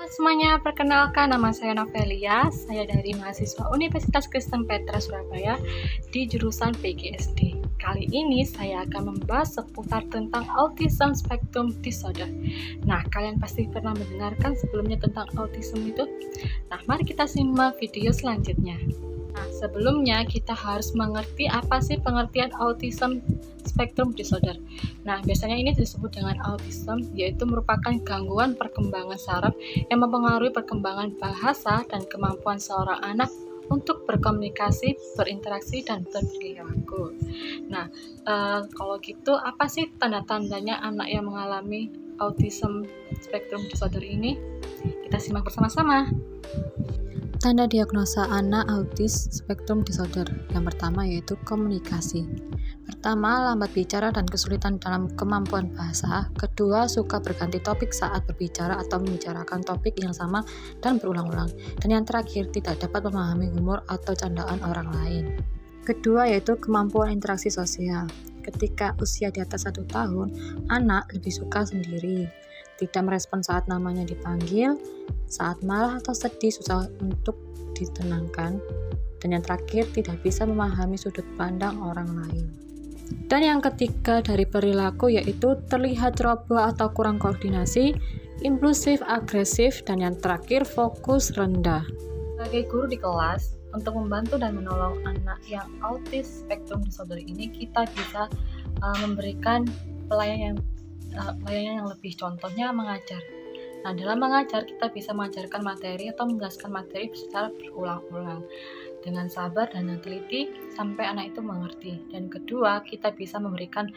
Halo semuanya, perkenalkan nama saya Novelia. Saya dari mahasiswa Universitas Kristen Petra Surabaya di jurusan PGSD. Kali ini saya akan membahas seputar tentang Autism Spectrum Disorder. Nah, kalian pasti pernah mendengarkan sebelumnya tentang autism itu. Nah, mari kita simak video selanjutnya. Nah, sebelumnya kita harus mengerti apa sih pengertian Autism Spectrum Disorder. Nah, biasanya ini disebut dengan autism, yaitu merupakan gangguan perkembangan saraf yang mempengaruhi perkembangan bahasa dan kemampuan seorang anak untuk berkomunikasi, berinteraksi, dan berperilaku. Nah, kalau gitu apa sih tanda-tandanya anak yang mengalami Autism Spectrum Disorder ini? Kita simak bersama-sama. Tanda diagnosa anak autis spektrum disorder. Yang pertama yaitu komunikasi. Pertama, lambat bicara dan kesulitan dalam kemampuan bahasa. Kedua, suka berganti topik saat berbicara atau membicarakan topik yang sama dan berulang-ulang. Dan yang terakhir, tidak dapat memahami humor atau candaan orang lain. Kedua yaitu kemampuan interaksi sosial. Ketika usia di atas 1 tahun, anak lebih suka sendiri, tidak merespon saat namanya dipanggil, saat marah atau sedih susah untuk ditenangkan, dan yang terakhir tidak bisa memahami sudut pandang orang lain. Dan yang ketiga dari perilaku yaitu terlihat ceroboh atau kurang koordinasi, impulsif, agresif, dan yang terakhir fokus rendah. Sebagai guru di kelas, untuk membantu dan menolong anak yang autis spektrum disorder ini, kita bisa memberikan pelayanan yang lebih, contohnya mengajar. Nah, dalam mengajar kita bisa mengajarkan materi atau menjelaskan materi secara berulang-ulang dengan sabar dan teliti sampai anak itu mengerti. Dan kedua, kita bisa memberikan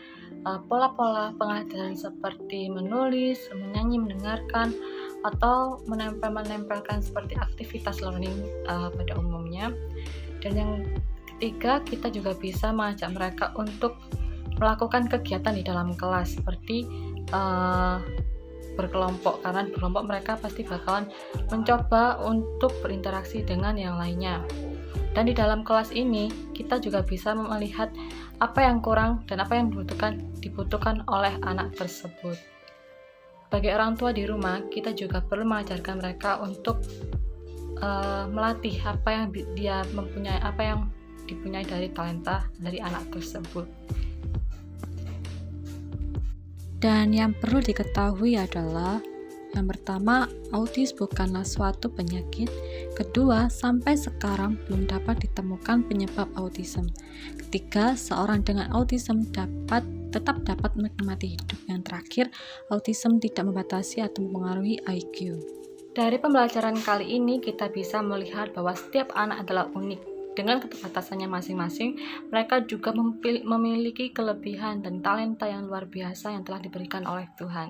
pola-pola pengajaran seperti menulis, menyanyi, mendengarkan, atau menempelkan seperti aktivitas learning pada umumnya. Dan yang ketiga, kita juga bisa mengajak mereka untuk melakukan kegiatan di dalam kelas seperti berkelompok, karena berkelompok mereka pasti bakalan mencoba untuk berinteraksi dengan yang lainnya. Dan di dalam kelas ini kita juga bisa melihat apa yang kurang dan apa yang dibutuhkan oleh anak tersebut. Bagi orang tua di rumah, kita juga perlu mengajarkan mereka untuk melatih apa yang dipunyai dari talenta dari anak tersebut. Dan yang perlu diketahui adalah yang pertama, autis bukanlah suatu penyakit. Kedua, sampai sekarang belum dapat ditemukan penyebab autism. Ketiga, seorang dengan autism tetap dapat menikmati hidup. Yang terakhir, autism tidak membatasi atau mempengaruhi IQ. Dari pembelajaran kali ini, kita bisa melihat bahwa setiap anak adalah unik. Dengan keterbatasannya masing-masing, mereka juga memiliki kelebihan dan talenta yang luar biasa yang telah diberikan oleh Tuhan.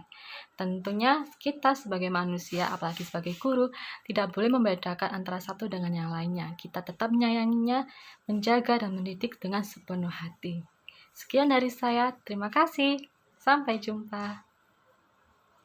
Tentunya kita sebagai manusia, apalagi sebagai guru, tidak boleh membedakan antara satu dengan yang lainnya. Kita tetap menyayanginya, menjaga dan mendidik dengan sepenuh hati. Sekian dari saya, terima kasih. Sampai jumpa.